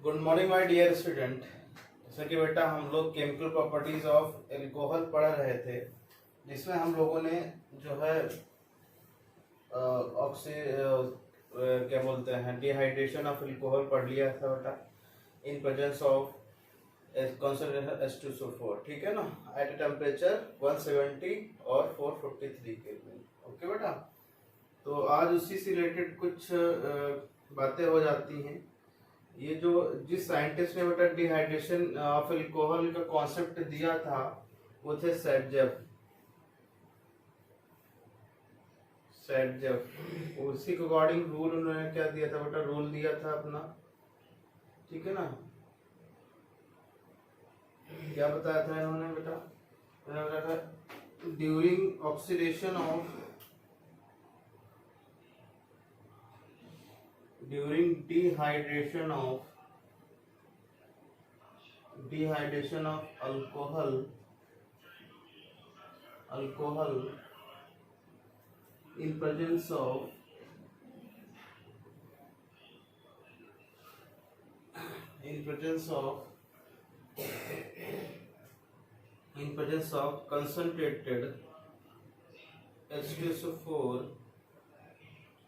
Good morning my dear student. जैसा कि बेटा हम लोग केमिकल प्रॉपर्टीज ऑफ एल्कोहल पढ़ रहे थे, जिसमें हम लोगों ने जो है क्या बोलते हैं डिहाइड्रेशन ऑफ एल्कोहल पढ़ लिया था बेटा, in presence of concentration H2SO4, ठीक है ना, एट टेम्परेचर 170 और 443 केल्विन। ओके बेटा, तो आज उसी से रिलेटेड कुछ बातें हो जाती हैं। ये जो जिस साइंटिस्ट ने बेटा डिहाइड्रेशन ऑफ एल्कोहल का कॉन्सेप्ट दिया था वो थे सेटजेफ। उसी के अकॉर्डिंग रूल उन्होंने क्या दिया था बेटा, रूल दिया था अपना, ठीक है ना। क्या बताया था इन्होंने बेटा, इन्होंने बताया था during oxidation of during dehydration of alcohol in presence of concentrated H2SO4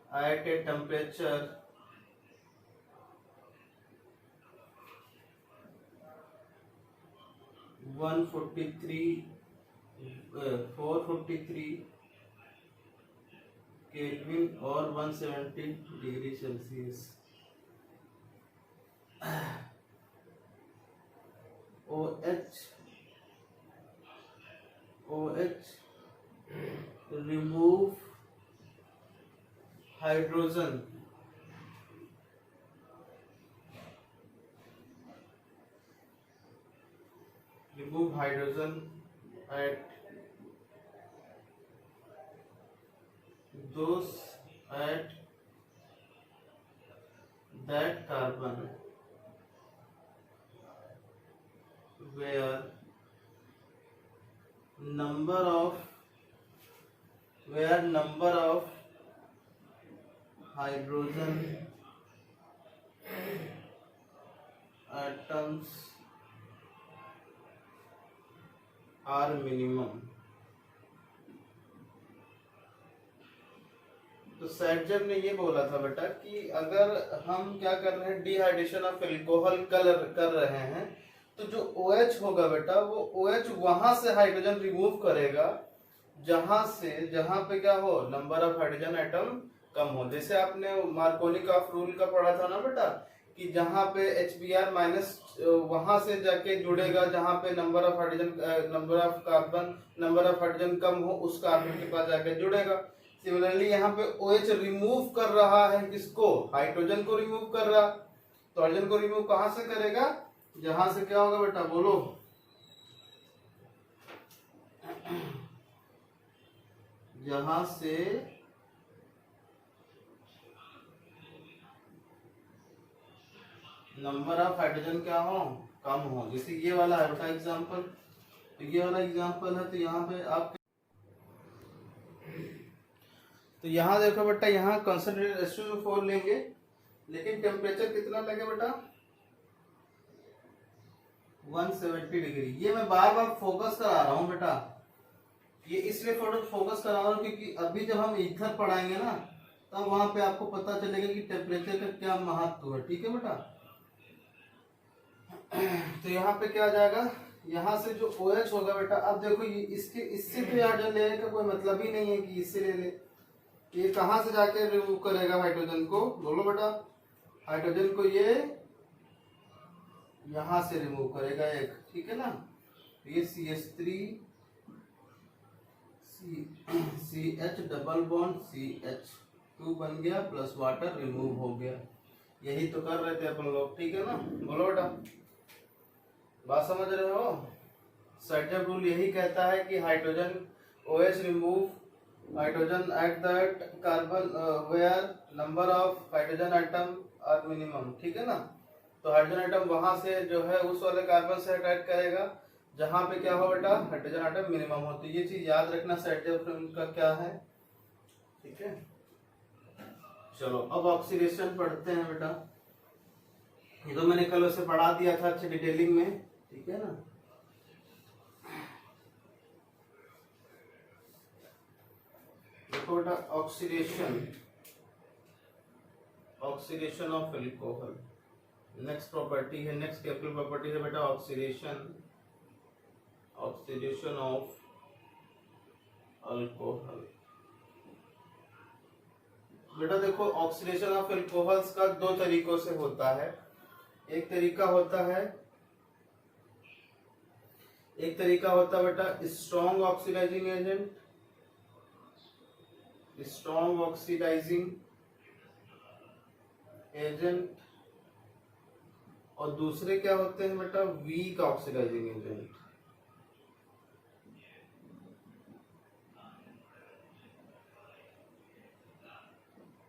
at a temperature 443 kelvin और 170 degree Celsius. OH remove hydrogen at that carbon where number of hydrogen atoms are minimum। तो सेटजेफ ने ये बोला था बेटा कि अगर हम क्या कर रहे हैं, डिहाइड्रेशन ऑफ एल्कोहल कर रहे हैं, तो जो OH होगा बेटा वो OH वहां से हाइड्रोजन रिमूव करेगा जहां पे क्या हो, नंबर ऑफ हाइड्रोजन एटम कम हो। जैसे आपने मार्कोनी ऑफ रूल का पढ़ा था ना बेटा, कि जहां पे HBr माइनस वहां से जाके जुड़ेगा जहां पे नंबर ऑफ हाइड्रोजन कम हो, उस कार्बन के पास जाके जुड़ेगा। सिमिलरली यहाँ पे OH रिमूव कर रहा है किसको, हाइड्रोजन को रिमूव कर रहा। तो हाइड्रोजन को रिमूव कहां से करेगा, जहां से क्या होगा बेटा, बोलो, जहां से नंबर ऑफ हाइड्रोजन क्या हो, कम हो। जैसे ये वाला है बेटा एग्जांपल, तो ये वाला एग्जांपल है। तो यहाँ पे आप तो यहाँ देखो बेटा, यहाँ कंसंट्रेटेड H2SO4 लेंगे, लेकिन टेम्परेचर कितना लगे बेटा, 170 डिग्री। ये मैं बार बार फोकस करा रहा हूँ बेटा, ये इसलिए फोकस करा रहा हूँ क्योंकि अभी जब हम ईथर पढ़ाएंगे ना, तब वहां पे आपको पता चलेगा कि टेम्परेचर का क्या महत्व है, ठीक है बेटा। तो यहाँ पे क्या आ जाएगा, यहाँ से जो OH होगा बेटा, अब देखो ये इससे तो हाइड्रोजन लेने का कोई मतलब ही नहीं है कि इससे ले ले। ये कहाँ से जाके रिमूव करेगा हाइड्रोजन को, बोलो बेटा, हाइड्रोजन को ये यहां से रिमूव करेगा एक, ठीक है ना। ये CH3 CH double bond CH2 बन गया, प्लस वाटर रिमूव हो गया। यही तो कर रहे थे अपन लोग, ठीक है ना। बोलो बेटा, बात समझ रहे हो। सेटजेफ रूल यही कहता है कि hydrogen OH remove hydrogen at that carbon where number of hydrogen atom are minimum, ठीक है ना। तो हाइड्रोजन आइटम वहां से जो है उस वाले कार्बन से अटैक करेगा जहां पे क्या हो बेटा, हाइड्रोजन आइटम मिनिमम हो। तो ये चीज याद रखना सेटजेफ रूल का क्या है, ठीक है। चलो अब ऑक्सीडेशन पढ़ते हैं बेटा। ये तो मैंने कल उसे पढ़ा दिया था अच्छे डिटेलिंग में, ठीक है ना। देखो बेटा oxidation of alcohol, next property है, नेक्स्ट केमिकल प्रॉपर्टी है बेटा ऑक्सीडेशन ऑफ अल्कोहल। बेटा देखो ऑक्सीडेशन ऑफ एल्कोहल्स का दो तरीकों से होता है। एक तरीका होता है बेटा स्ट्रॉन्ग ऑक्सीडाइजिंग एजेंट, और दूसरे क्या होते हैं बेटा वीक ऑक्सीडाइजिंग एजेंट।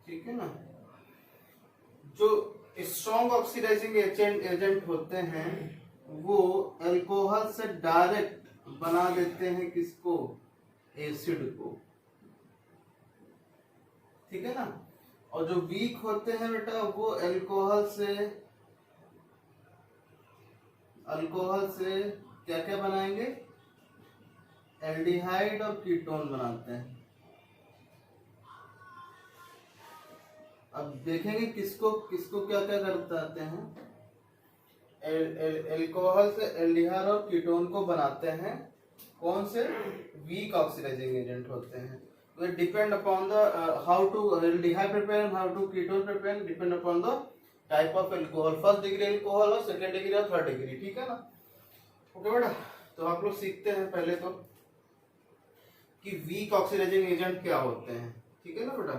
ठीक है ना। जो स्ट्रॉन्ग ऑक्सीडाइजिंग एजेंट होते हैं वो अल्कोहल से डायरेक्ट बना देते हैं किसको, एसिड को, ठीक है ना। और जो वीक होते हैं बेटा वो अल्कोहल से क्या क्या बनाएंगे, एल्डिहाइड और कीटोन बनाते हैं। अब देखेंगे किसको क्या क्या करते हैं। एल्कोहल से एल्डिहाइड और कीटोन को बनाते हैं, कौन से, वीक ऑक्सीडाइजिंग एजेंट होते हैं। तो depend upon the how to aldehyde prepare, how to ketone prepare, depend upon the type of alcohol, first degree alcohol और सेकेंड डिग्री और थर्ड डिग्री, ठीक है ना। ओके बेटा, तो आप लोग सीखते हैं पहले तो कि वीक ऑक्सीडाइजिंग एजेंट क्या होते हैं, ठीक है ना बेटा।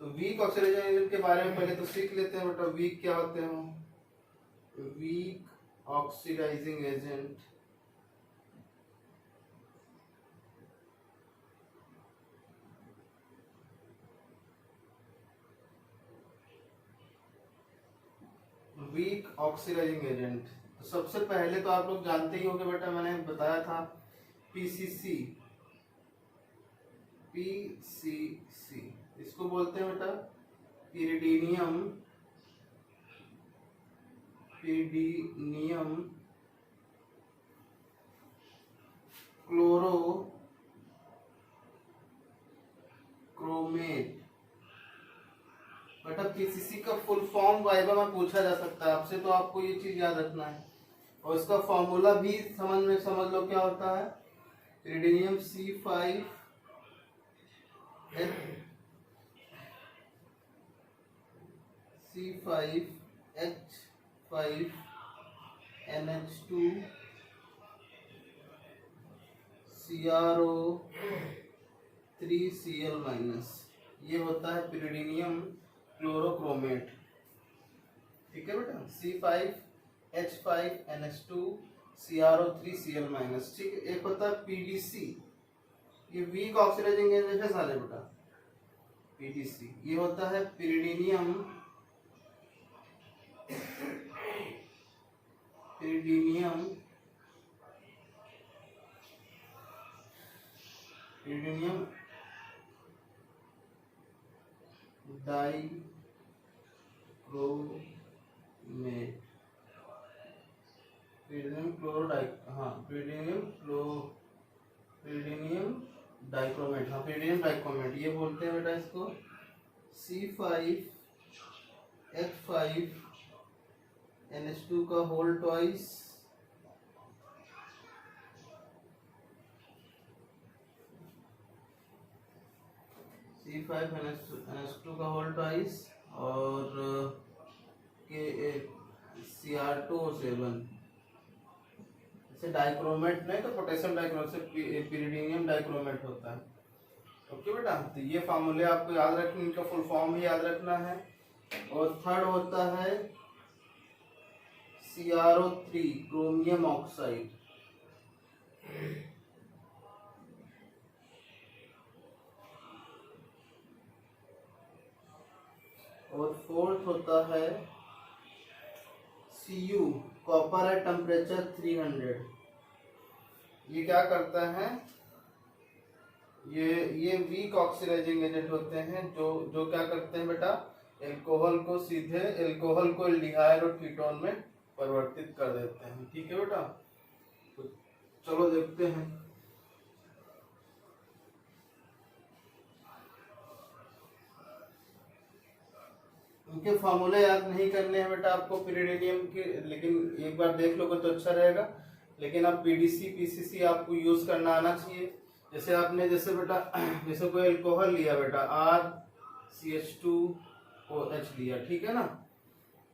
तो वीक ऑक्सीडाइजिंग एजेंट के बारे में पहले तो सीख लेते हैं बेटा, वीक क्या होते हैं। वीक ऑक्सीडाइजिंग एजेंट तो सबसे पहले तो आप लोग जानते ही होंगे बेटा, मैंने बताया था पीसीसी, इसको बोलते हैं बेटा पिरिडीनियम क्लोरोक्रोमेट। बेटा पीसीसी का फुल फॉर्म वाइवा में पूछा जा सकता है आपसे, तो आपको ये चीज याद रखना है। और इसका फॉर्मूला भी समझ लो क्या होता है, पिरिडीनियम C5H5NH2 CrO3Cl-, ये होता है पिरिडीनियम क्लोरोक्रोमेट, ठीक है बेटा। C5H5NH2 CrO3Cl-, ठीक है। एक होता है पीडीसी, ये वीक ऑक्सीडाइजिंग एजेंट है साले बेटा, पीडीसी। ये होता है पिरिडीनियम डाइक्रोमेट, पिरिडीनियम डाइक्रोमेट, ये बोलते हैं बेटा इसको C5H5NH2 का होल ट्वाइस और Cr2O7, डाइक्रोमेट नहीं तो पोटेशियम डाइक्रोमेट से पिरिडीनियम डाइक्रोमेट होता है। ओके बेटा, तो ये फार्मूले आपको याद रखने, इनका फुल फॉर्म भी याद रखना है। और थर्ड होता है CrO3 क्रोमियम ऑक्साइड, और फोर्थ होता है Cu कॉपर एट टेम्परेचर 300। ये क्या करता है, ये वीक ऑक्सीडाइजिंग एजेंट होते हैं जो क्या करते हैं बेटा, एल्कोहल को सीधे एल्कोहल को एल्डिहाइड और कीटोन में परिवर्तित कर देते हैं। ठीक है बेटा, तो चलो देखते हैं। उनके फॉर्मूले याद नहीं करने हैं बेटा आपको पिरिडिनियम के, लेकिन एक बार देख लोगे तो अच्छा रहेगा। लेकिन अब पीडीसी पीसीसी आपको यूज करना आना चाहिए। जैसे आपने जैसे बेटा जैसे कोई अल्कोहल लिया बेटा RCH2OH लिया, ठीक है ना,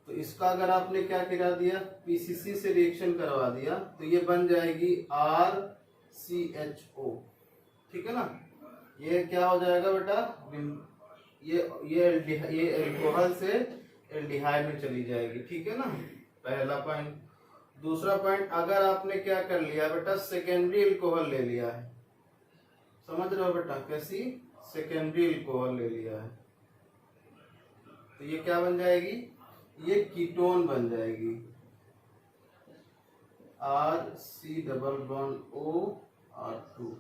तो इसका अगर आपने क्या करा दिया, पीसीसी से रिएक्शन करवा दिया तो ये बन जाएगी RCHO, ठीक है ना। ये क्या हो जाएगा बेटा, ये अल्कोहल से एल्डिहाइड में चली जाएगी, ठीक है ना, पहला पॉइंट। दूसरा पॉइंट, अगर आपने क्या कर लिया बेटा, सेकेंडरी अल्कोहल ले लिया है, समझ रहे हो बेटा, कैसी सेकेंडरी अल्कोहल ले लिया है, तो ये क्या बन जाएगी, ये कीटोन बन जाएगी, RC≡O2,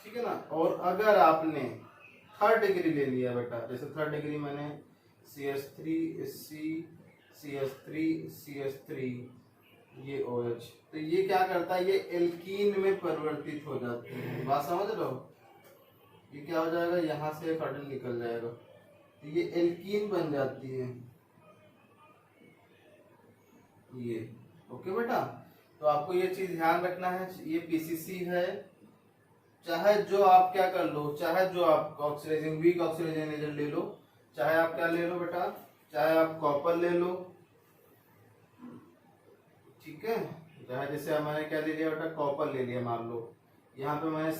ठीक है ना। और अगर आपने थर्ड डिग्री ले लिया बेटा, जैसे थर्ड डिग्री मैंने CH3CH3 ये OH, तो ये क्या करता है, ये एल्कीन में परिवर्तित हो जाते हैं। बात समझ रहे हो, ये क्या हो जाएगा, यहाँ से कार्बन निकल जाएगा तो ये एल्कीन बन जाती है ये। ओके बेटा, तो आपको ये चीज ध्यान रखना है, ये पीसीसी है, चाहे जो आप क्या कर लो, चाहे जो आप ऑक्सीडाइजिंग वीक ऑक्सीडाइजिंग एजेंट ले लो, चाहे आप क्या ले लो बेटा, चाहे आप कॉपर ले लो, ठीक है, चाहे जैसे मैंने क्या ले लिया बेटा, कॉपर ले लिया, मान लो यहाँ पे मैंने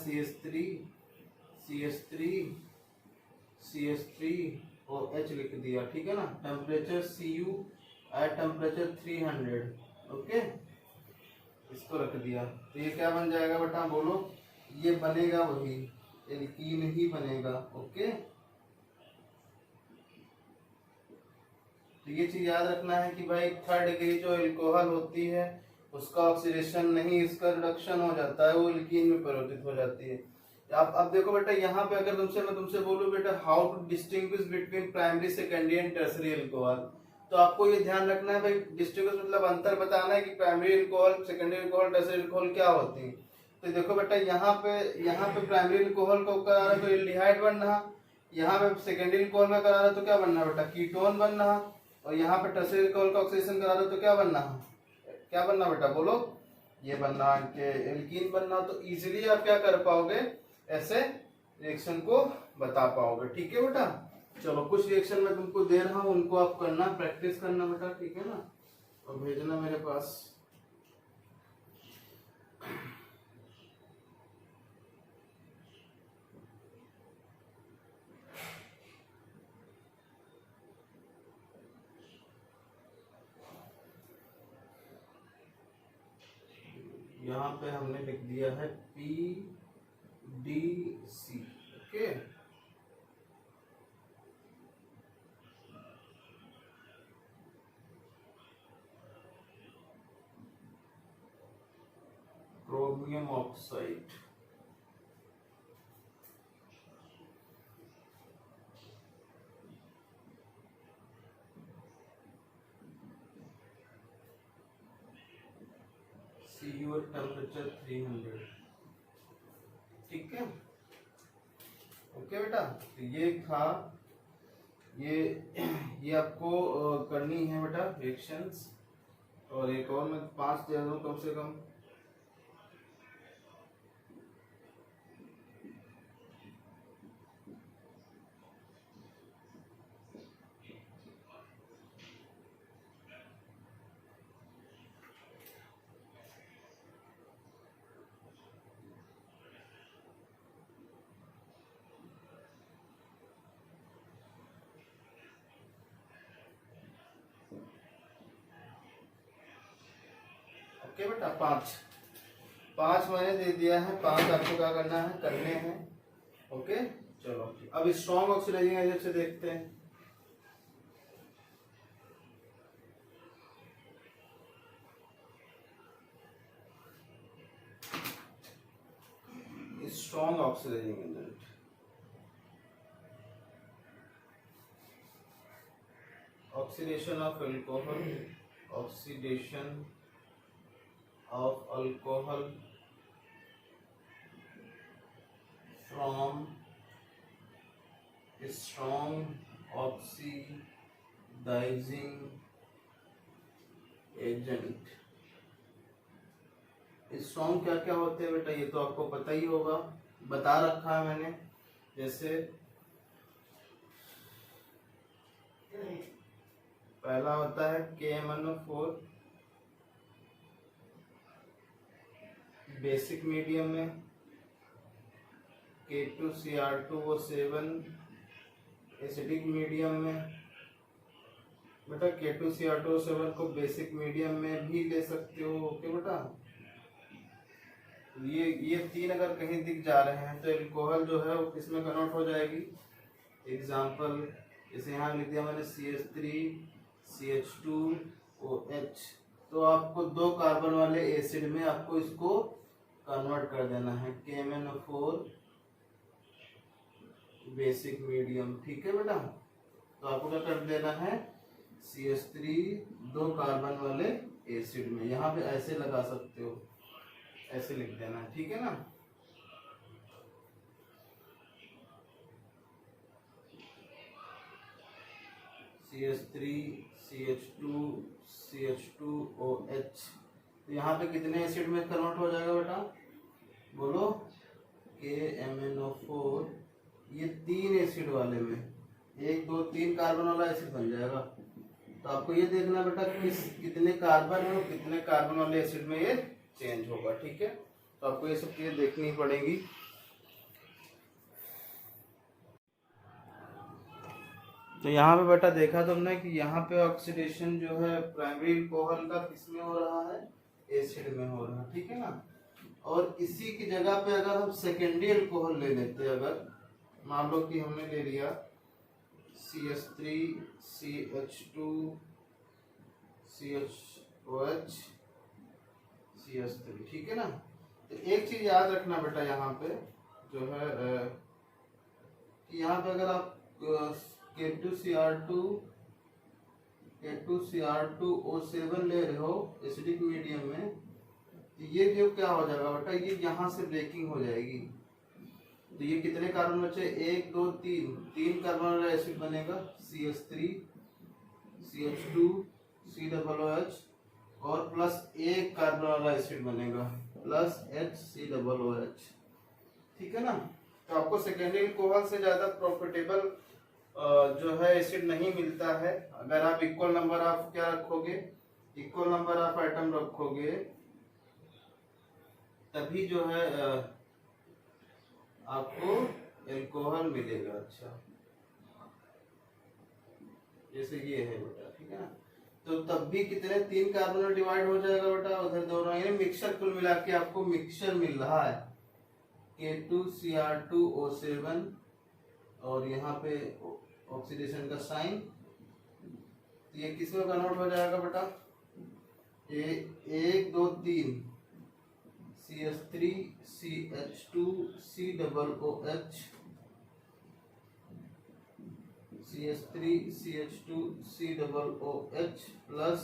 CH3OH लिख दिया, ठीक है ना, temperature Cu at temperature 300, okay, इसको रख दिया, तो ये क्या बन जाएगा बेटा, बोलो, ये बनेगा वही एल्कीन ही बनेगा। ओके, तो ये चीज याद रखना है कि भाई थर्ड डिग्री जो अल्कोहल होती है उसका ऑक्सीडेशन नहीं, इसका रिडक्शन हो जाता है, वो एल्कीन में परिवर्तित हो जाती है। अब देखो बेटा, यहाँ पे अगर मैं तुमसे बोलूं बेटा, how to distinguish between primary secondary and tertiary alcohol, तो आपको ये ध्यान रखना है भाई, डिस्टिंग्विश मतलब अंतर बताना है कि primary alcohol, secondary alcohol, tertiary alcohol क्या होती है। तो देखो बेटा, यहाँ पे प्राइमरी अल्कोहल को करा रहा है तो एल्डिहाइड बन रहा, यहाँ पे सेकेंडरी अल्कोहल का करा रहा है तो क्या बनना बेटा, कीटोन बन रहा, और यहाँ पे टर्सरी अल्कोहल का ऑक्सीडेशन करा रहा है तो क्या बनना, क्या बनना बेटा, बोलो, ये बनना के एल्कीन बनना। तो इजीली आप क्या कर पाओगे, ऐसे रिएक्शन को बता पाओगे, ठीक है बेटा। चलो, कुछ रिएक्शन मैं तुमको दे रहा हूँ, उनको आप करना, प्रैक्टिस करना बेटा, ठीक है ना, और भेजना मेरे पास। यहाँ पे हमने लिख दिया है PDC, okay, chromium oxide, Cu at temperature 300, ठीक है, ओके बेटा। तो ये था, ये आपको करनी है बेटा रिएक्शंस, और एक और मैं 5 दे दूं कम से कम। ओके बेटा, 5 मैंने दे दिया है, 5 आपको क्या करना है, करने हैं। ओके, चलो अब स्ट्रॉन्ग ऑक्सीडाइजिंग एजेंट से देखते हैं। Strong oxidising agent, oxidation of alcohol, oxidation of alcohol from strong oxidising agent. Strong क्या क्या होते हैं बेटा, ये तो आपको पता ही होगा, बता रखा है मैंने। जैसे पहला होता है KMnO4 बेसिक मीडियम में, K2Cr2O7 एसिडिक मीडियम में। बेटा K2Cr2O7 को बेसिक मीडियम में भी ले सकते हो। ओके बेटा, ये तीन अगर कहीं दिख जा रहे हैं तो एल्कोहल जो है वो किसमें कन्वर्ट हो जाएगी। एग्जाम्पल जैसे यहाँ लिख दिया मैंने CH3CH2OH, तो आपको 2 कार्बन वाले एसिड में आपको इसको कन्वर्ट कर देना है KMnO4 बेसिक मीडियम। ठीक है बेटा, तो आपको क्या कर देना है, CH3 2 कार्बन वाले एसिड में, यहाँ पे ऐसे लगा सकते हो, ऐसे लिख देना है। ठीक है ना। CH3CH2CH2OH, तो यहाँ पे कितने एसिड में कन्वर्ट हो जाएगा बेटा, बोलो। KMnO4 ये 3 एसिड वाले में 1 2 3 कार्बन वाला एसिड बन जाएगा। तो आपको ये देखना बेटा कितने कार्बन है और कितने कार्बन वाले एसिड में ये चेंज होगा। ठीक है, तो आपको ये सब चीजें देखनी पड़ेगी। तो यहाँ पे बेटा देखा तुमने कि यहाँ पे ऑक्सीडेशन जो है प्राइमरी अल्कोहल का किसमें हो रहा है, एसिड में हो रहा है। ठीक है ना। और इसी की जगह पे अगर हम सेकेंडरी अल्कोहल ले लेते हैं, अगर मान लो कि हमने ले लिया CH3CH2CHOH CH3, ठीक है ना। तो एक चीज याद रखना बेटा यहाँ पे जो है कि यहाँ पे अगर आप K2Cr2O7 ले रहे हो एसिडिक मीडियम में, तो ये जो क्या हो जाएगा बेटा, ये यहाँ से ब्रेकिंग हो जाएगी। तो ये कितने कार्बन बचे, 1 2 3 कार्बन वाला एसिड बनेगा CH3CH2COOH और प्लस 1 कार्बन वाला एसिड बनेगा प्लस HCOOH। ठीक है ना। तो आपको सेकेंडरी अल्कोहल से ज्यादा प्रॉफिटेबल जो है एसिड नहीं मिलता है। अगर आप इक्वल नंबर ऑफ क्या रखोगे, इक्वल नंबर ऑफ आइटम रखोगे, तभी जो है आपको अल्कोहल मिलेगा। अच्छा, जैसे ये है बेटा, ठीक है ना। तो तब भी कितने 3 कार्बन में डिवाइड हो जाएगा बेटा, उधर दोनों यानी मिक्सचर कुल मिला के आपको मिक्सचर मिल रहा है K2Cr2O7 और यहाँ पे ऑक्सीडेशन का साइन, तो ये किस में कन्वर्ट हो जाएगा बेटा, 1 2 3 CH3CH2COOH CH3CH2COOH प्लस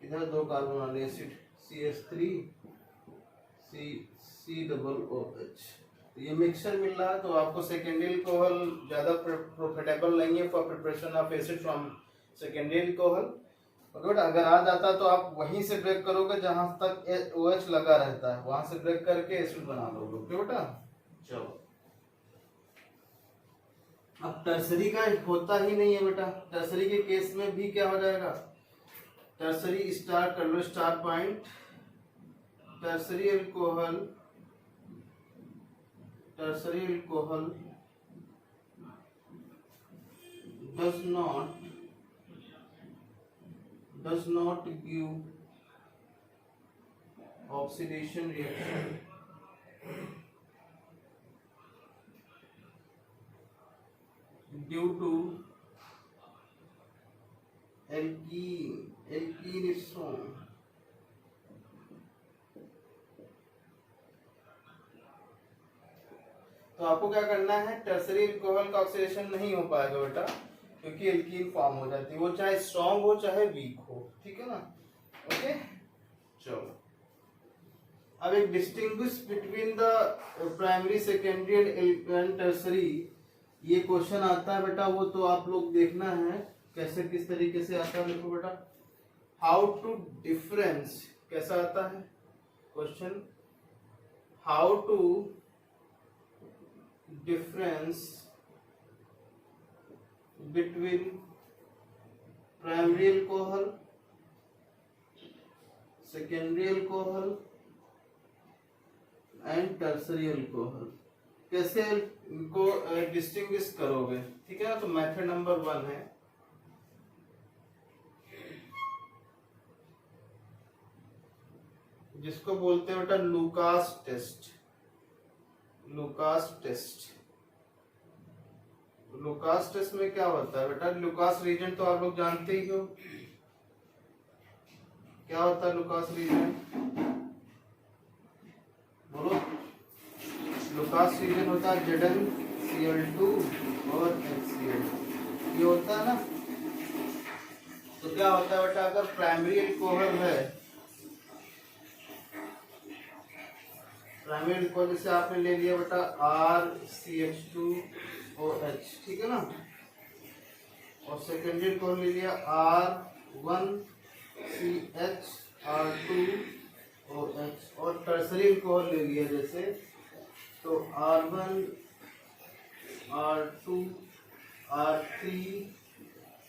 इधर 2 कार्बन वाले एसिड CH3COOH। तो ये मिक्सचर मिल रहा है। तो आपको सेकेंडरी अल्कोहल ज्यादा प्रॉफिटेबल नहीं है for preparation of acid from secondary alcohol. But अगर आ जाता तो आप वहीं से ब्रेक करोगे जहां तक OH लगा रहता है, वहां से ब्रेक करके एसिड बना लोगे। ओके बेटा, चलो। अब टर्सरी का होता ही नहीं है बेटा। टर्सरी के केस में भी क्या हो जाएगा, टर्सरी स्टार कर लो, star point. Tertiary alcohol does not give oxidation reaction due to alkenism। तो आपको क्या करना है, टर्सरी अल्कोहल का ऑक्सीडेशन नहीं हो पाएगा बेटा, क्योंकि एल्कीन फॉर्म हो जाती है, वो चाहे स्ट्रॉन्ग हो चाहे वीक हो, ठीक है ना। ओके चलो, अब एक distinguish between the primary secondary and tertiary, ये क्वेश्चन आता है बेटा, वो तो आप लोग देखना है कैसे किस तरीके से आता है। देखो बेटा, हाउ टू डिफरेंस कैसा आता है question, how to difference between primary alcohol, secondary alcohol and tertiary alcohol, कैसे इनको डिस्टिंग्विश करोगे, ठीक है ना। तो मेथड नंबर 1 है, जिसको बोलते हैं बेटा Lucas test. Lucas test, Lucas test में क्या होता है बेटा, लुकास रीजन तो आप लोग जानते ही हो, क्या होता है लुकास रीजन, बोलो। लुकास रीजन होता है ZnCl2 और HCl, ये होता है ना। तो क्या होता है बेटा, अगर प्राइमरी अल्कोहल है, प्राइमरी अल्कोहल जैसे आपने ले लिया बेटा RCH2OH, ठीक है ना, और सेकेंडरी अल्कोहल ले लिया R1CHR2OH, और टर्सरी अल्कोहल ले लिया जैसे तो R1 R2 R3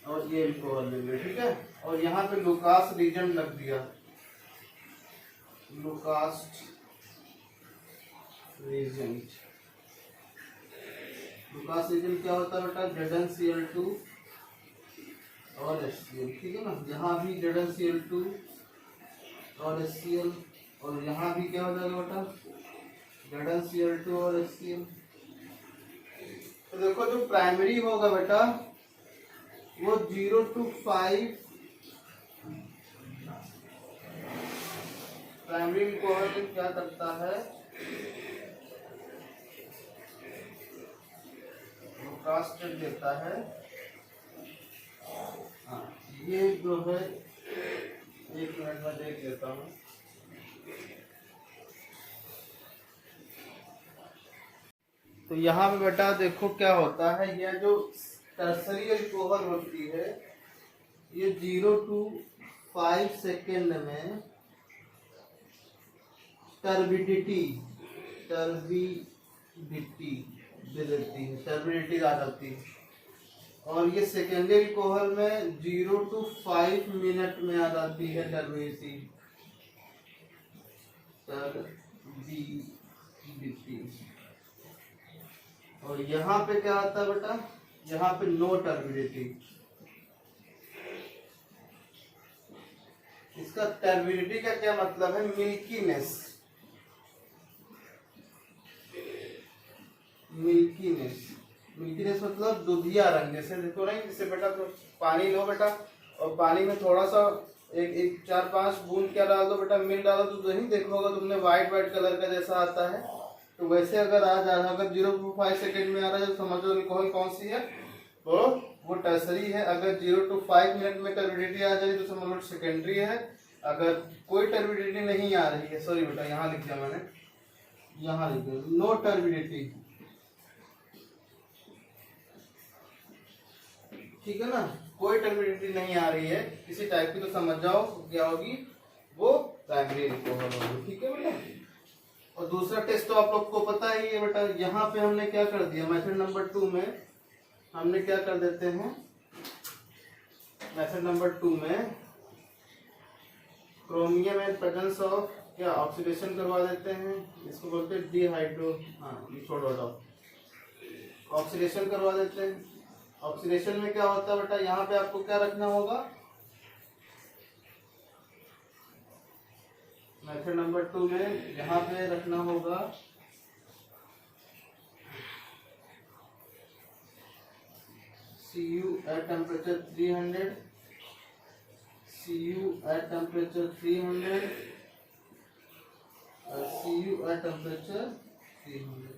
और ये अल्कोहल ले लिया, ठीक है। और यहाँ पे लुकास रीजन लग दिया, लुकास रीजन। लुकास रीजन क्या होता है बेटा, ZnCl2 और HCl, ठीक है ना। यहाँ भी ZnCl2 और HCl, और यहाँ भी क्या हो जाएगा बेटा ZnCl2 और HCl। तो देखो जो प्राइमरी होगा बेटा वो 0 to 5 प्राइमरी अल्कोहल क्या करता है, लुकास टेस्ट देता है। हाँ, ये जो है 1 मिनट में देख लेता हूँ। तो यहाँ पे बेटा देखो क्या होता है, यह जो टर्सरी अल्कोहल होती है ये 0 to 5 सेकेंड में टर्बिडिटी दे देती है, टर्बिडिटी आ जाती है। और ये सेकेंडरी अल्कोहल में 0 to 5 मिनट में आ जाती है टर्बिडिटी। और यहाँ पे क्या आता है बेटा, यहाँ पे नो टर्बिडिटी। इसका टर्बिडिटी का क्या मतलब है, मिल्कीनेस, मिल्कीनेस मतलब दूधिया रंग, जैसे देखो रंग, जैसे बेटा तो पानी लो बेटा, और पानी में थोड़ा सा एक 4-5 बूंद क्या डाल दो बेटा, मिल्क डालो, तो दही देखोगे तुमने व्हाइट कलर का जैसा आता है। तो वैसे अगर आ जाए, अगर 0 to 5 सेकेंड में आ रहा है, तो समझो अल्कोहल कौन सी है, तो वो टर्सरी है। अगर 0 to 5 मिनट में टर्बिडिटी आ जाएगी तो समझो सेकेंडरी है। अगर कोई टर्बिडिटी नहीं आ रही है, सॉरी बेटा यहाँ लिख दिया मैंने, यहाँ लिख दिया नो टर्बिडिटी, ठीक है ना, कोई टर्बिडिटी नहीं आ रही है किसी टाइप की, तो समझ जाओ क्या होगी, वो प्राइमरी अल्कोहल होगी, ठीक है बेटा। और दूसरा टेस्ट तो आप लोग को पता ही है बेटा, यहाँ पे हमने क्या कर दिया, मेथड नंबर 2 में हमने क्या कर देते हैं, मेथड नंबर 2 में क्रोमियम एंड प्रेजेंस ऑफ क्या ऑक्सीडेशन करवा देते हैं, इसको बोलते हैं डिहाइड्रो, हाँ ये छोड़ो हटाओ, ऑक्सीडेशन करवा देते हैं। ऑक्सीडेशन में क्या होता है बेटा, यहाँ पे आपको क्या रखना होगा, मेथड नंबर 2 में यहाँ पे रखना होगा Cu at temperature 300, Cu at temperature 300 और Cu at temperature 300,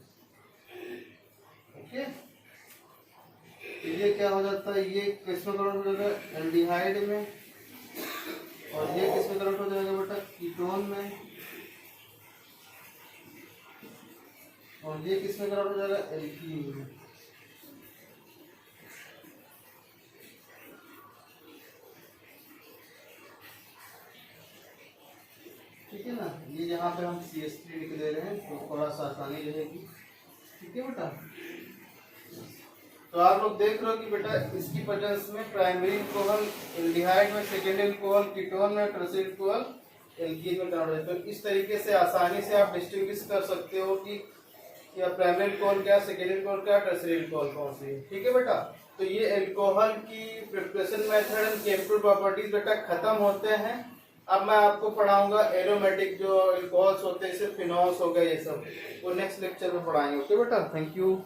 ओके। तो ये क्या हो जाता है, ये किसमें कन्वर्ट हो जाएगा, एल्डिहाइड में, और ये किसमें कन्वर्ट हो जाएगा बेटा, कीटोन में, और ये किसमें कन्वर्ट हो जाएगा, एल्कीन में। ठीक है ना, ये यहाँ पे हम CH3 लिख दे रहे हैं तो थोड़ा सा आसानी रहेगी। ठीक है बेटा, तो आप लोग देख रहे हो कि बेटा इसकी प्रेजेंस में प्राइमरी अल्कोहल एल्डिहाइड में, सेकेंडरी अल्कोहल कीटोन में, टर्शियरी अल्कोहल एल्कीन में कन्वर्ट होता है। तो इस तरीके से आसानी से आप डिस्टिंग्विश कर सकते हो कि प्राइमरी अल्कोहल क्या, सेकेंडरी अल्कोहल क्या, टर्शियरी अल्कोहल कौन सी है। ठीक है बेटा, तो ये अल्कोहल की preparation method and chemical properties बेटा खत्म होते हैं। अब मैं आपको पढ़ाऊंगा एरोमेटिक जो अल्कोहल्स होते हैं, जैसे फिनॉल्स हो गए, ये सब वो नेक्स्ट लेक्चर में पढ़ाएंगे। ओके बेटा, थैंक यू।